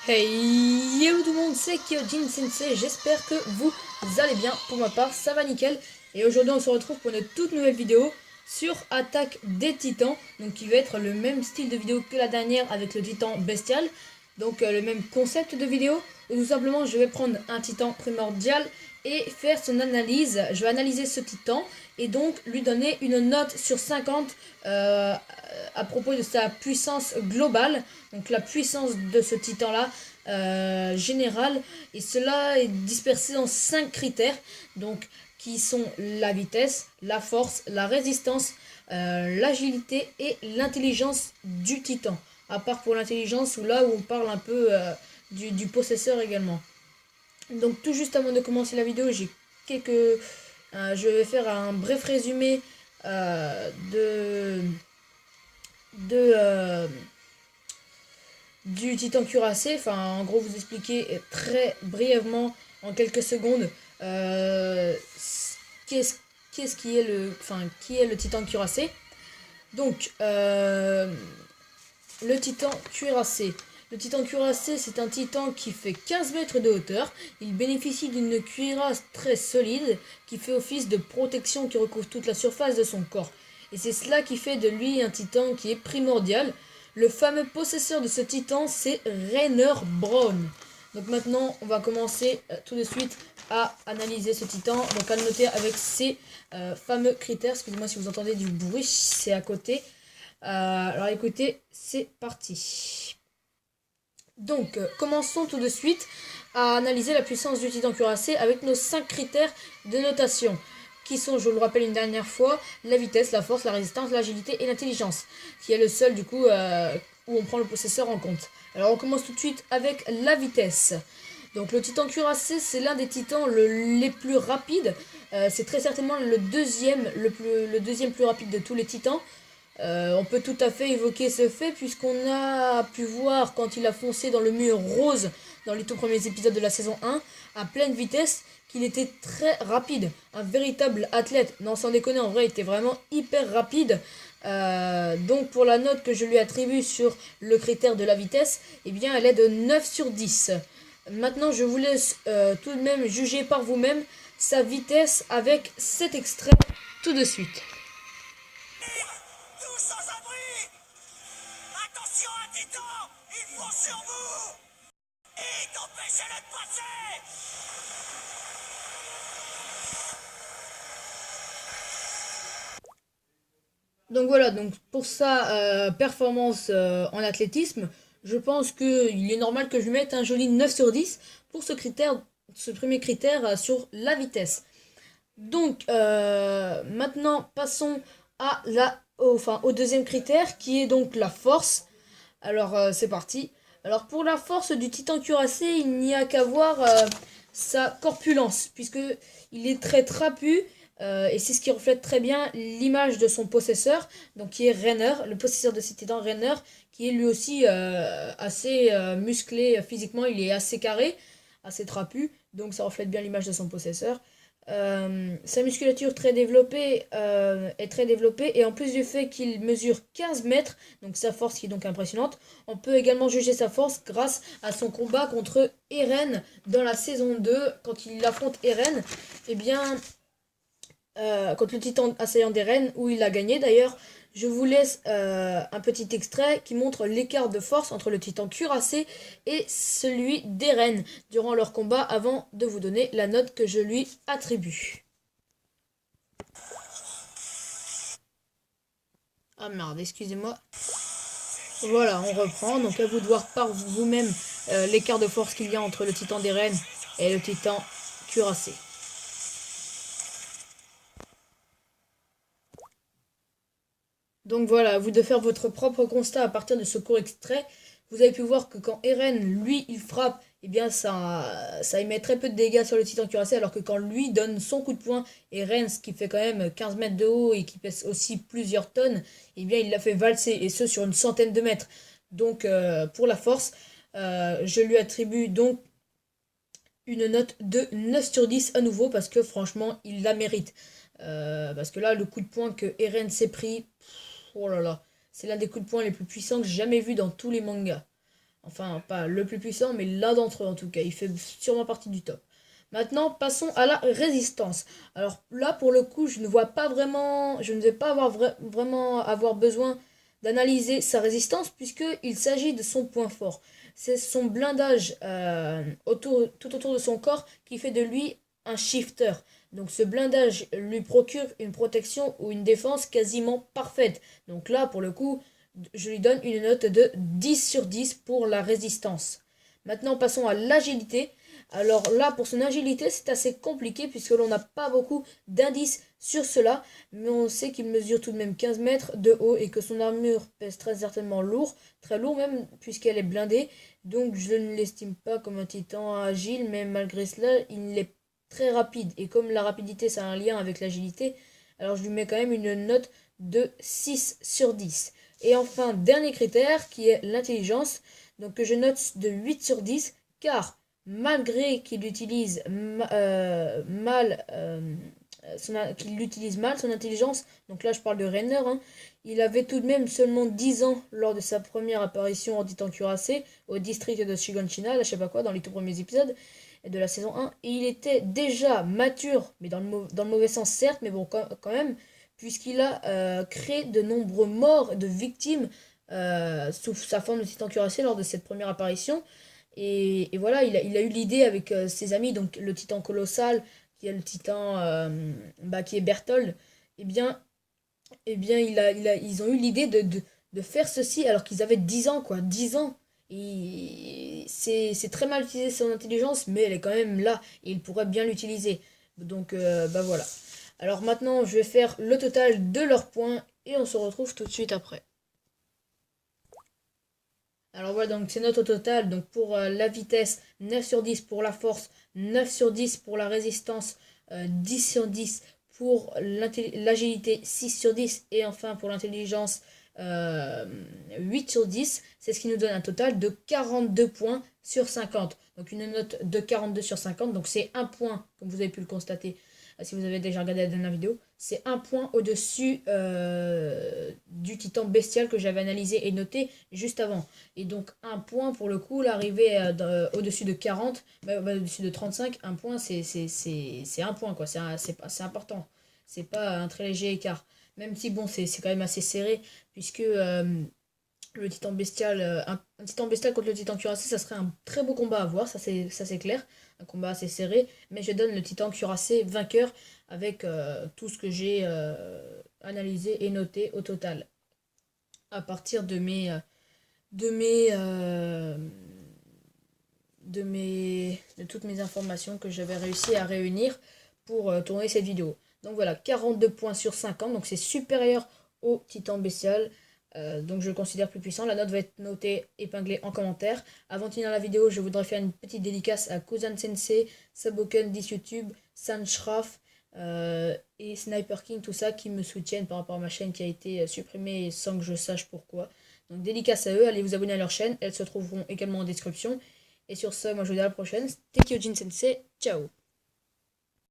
Hey yo tout le monde, c'est Kyojin Sensei, j'espère que vous allez bien. Pour ma part, ça va nickel. Et aujourd'hui, on se retrouve pour une toute nouvelle vidéo sur Attaque des Titans. Donc, qui va être le même style de vidéo que la dernière avec le titan bestial. Donc, le même concept de vidéo. Où tout simplement, je vais prendre un titan primordial et faire son analyse. Je vais analyser ce titan et donc lui donner une note sur 50 à propos de sa puissance globale. Donc la puissance de ce titan-là générale. Et cela est dispersé en 5 critères. Donc qui sont la vitesse, la force, la résistance, l'agilité et l'intelligence du titan. À part pour l'intelligence, où là où on parle un peu du possesseur également. Donc tout juste avant de commencer la vidéo, j'ai quelques... je vais faire un bref résumé de du titan cuirassé. Enfin, en gros, vous expliquer très brièvement, en quelques secondes, qu'est-ce qu'est-ce qui est qui est le titan cuirassé. Donc, le titan cuirassé. Le titan cuirassé, c'est un titan qui fait 15 mètres de hauteur. Il bénéficie d'une cuirasse très solide qui fait office de protection qui recouvre toute la surface de son corps. Et c'est cela qui fait de lui un titan qui est primordial. Le fameux possesseur de ce titan, c'est Rainer Braun. Donc maintenant, on va commencer tout de suite à analyser ce titan. Donc à le noter avec ces fameux critères. Excusez-moi si vous entendez du bruit, c'est à côté. Alors écoutez, c'est parti. Donc, commençons tout de suite à analyser la puissance du titan cuirassé avec nos 5 critères de notation, qui sont, je vous le rappelle une dernière fois, la vitesse, la force, la résistance, l'agilité et l'intelligence, qui est le seul du coup où on prend le possesseur en compte. Alors on commence tout de suite avec la vitesse. Donc le titan cuirassé, c'est l'un des titans les plus rapides. C'est très certainement le deuxième plus rapide de tous les titans. On peut tout à fait évoquer ce fait puisqu'on a pu voir quand il a foncé dans le mur rose dans les tout premiers épisodes de la saison 1 à pleine vitesse qu'il était très rapide, un véritable athlète. Non, sans déconner, en vrai il était vraiment hyper rapide. Donc pour la note que je lui attribue sur le critère de la vitesse, eh bien elle est de 9 sur 10. Maintenant je vous laisse tout de même juger par vous-même sa vitesse avec cet extrait tout de suite. Tous sans abri! Attention à Titan! Ils vont sur vous! Et empêchez-le de passer! Donc voilà, donc pour sa performance en athlétisme, je pense qu'il est normal que je lui mette un joli 9 sur 10 pour ce premier critère sur la vitesse. Donc maintenant passons au deuxième critère qui est donc la force. Alors c'est parti. Alors pour la force du titan cuirassé, il n'y a qu'à voir sa corpulence, puisque il est très trapu, et c'est ce qui reflète très bien l'image de son possesseur, donc qui est Rainer, le possesseur de ce titan Rainer, qui est lui aussi assez musclé physiquement, il est assez carré, assez trapu, donc ça reflète bien l'image de son possesseur. Sa musculature est très développée, et en plus du fait qu'il mesure 15 mètres, donc sa force qui est donc impressionnante, on peut également juger sa force grâce à son combat contre Eren dans la saison 2, quand il affronte Eren, et bien contre le titan assaillant d'Eren, où il a gagné d'ailleurs. Je vous laisse un petit extrait qui montre l'écart de force entre le titan cuirassé et celui d'Eren durant leur combat, avant de vous donner la note que je lui attribue. Ah merde, excusez-moi. Voilà, on reprend. Donc à vous de voir par vous-même l'écart de force qu'il y a entre le titan d'Eren et le titan cuirassé. Donc voilà, à vous de faire votre propre constat à partir de ce court extrait. Vous avez pu voir que quand Eren, lui, il frappe, eh bien ça émet très peu de dégâts sur le titan cuirassé, alors que quand lui donne son coup de poing, Eren, ce qui fait quand même 15 mètres de haut et qui pèse aussi plusieurs tonnes, eh bien il l'a fait valser, et ce sur une centaine de mètres. Donc pour la force, je lui attribue donc une note de 9 sur 10 à nouveau, parce que franchement, il la mérite. Parce que là, le coup de poing que Eren s'est pris, oh là là, c'est l'un des coups de poing les plus puissants que j'ai jamais vu dans tous les mangas. Enfin, pas le plus puissant, mais l'un d'entre eux en tout cas. Il fait sûrement partie du top. Maintenant, passons à la résistance. Alors là, pour le coup, je ne vais pas vraiment avoir besoin d'analyser sa résistance puisqu'il s'agit de son point fort. C'est son blindage tout autour de son corps qui fait de lui un shifter. Donc ce blindage lui procure une protection ou une défense quasiment parfaite. Donc là, pour le coup, je lui donne une note de 10 sur 10 pour la résistance. Maintenant, passons à l'agilité. Alors là, pour son agilité, c'est assez compliqué puisque l'on n'a pas beaucoup d'indices sur cela, mais on sait qu'il mesure tout de même 15 mètres de haut et que son armure pèse très certainement lourd, très lourd même puisqu'elle est blindée. Donc je ne l'estime pas comme un titan agile, mais malgré cela, il est très rapide. Et comme la rapidité, ça a un lien avec l'agilité, alors je lui mets quand même une note de 6 sur 10. Et enfin, dernier critère qui est l'intelligence, donc que je note de 8 sur 10, car malgré qu'il utilise qu'il utilise mal son intelligence, donc là je parle de Rainer, hein, il avait tout de même seulement 10 ans lors de sa première apparition en titan cuirassé au district de Shiganshina, là je sais pas quoi, dans les tout premiers épisodes de la saison 1, et il était déjà mature, mais dans le mauvais sens certes, mais bon quand même, puisqu'il a créé de nombreux morts, de victimes sous sa forme de titan cuirassé lors de cette première apparition. Et voilà, il a eu l'idée avec ses amis, donc le titan colossal, qui est le titan qui est Berthold. Eh bien, ils ont eu l'idée de faire ceci alors qu'ils avaient 10 ans, quoi, 10 ans. Et c'est très mal utilisé son intelligence, mais elle est quand même là, et il pourrait bien l'utiliser. Donc, voilà. Alors maintenant, je vais faire le total de leurs points, et on se retrouve tout de suite après. Alors voilà, donc c'est note au total. Donc pour la vitesse, 9 sur 10 pour la force, 9 sur 10 pour la résistance, 10 sur 10 pour l'agilité, 6 sur 10. Et enfin pour l'intelligence, 8 sur 10. C'est ce qui nous donne un total de 42 points sur 50. Donc une note de 42 sur 50. Donc c'est un point, comme vous avez pu le constater si vous avez déjà regardé la dernière vidéo. C'est un point au-dessus du titan bestial que j'avais analysé et noté juste avant. Et donc un point pour le coup, l'arrivée au-dessus de 40, au-dessus de 35, un point c'est un point quoi, c'est important. C'est pas un très léger écart. Même si bon c'est quand même assez serré, puisque le titan bestial, un titan bestial contre le titan cuirassé, ça serait un très beau combat à voir, ça c'est clair. Un combat assez serré, mais je donne le titan cuirassé vainqueur avec tout ce que j'ai analysé et noté au total. À partir de toutes mes informations que j'avais réussi à réunir pour tourner cette vidéo. Donc voilà, 42 points sur 50, donc c'est supérieur au titan bestial. Donc je le considère plus puissant. La note va être notée, épinglée en commentaire. Avant de finir la vidéo, je voudrais faire une petite dédicace à Kuzan Sensei, Saboken 10 YouTube, San Shraf et Sniper King, tout ça qui me soutiennent par rapport à ma chaîne qui a été supprimée sans que je sache pourquoi. Donc dédicace à eux, allez vous abonner à leur chaîne, elles se trouveront également en description. Et sur ce, moi je vous dis à la prochaine. C'était Kyojin Sensei, ciao.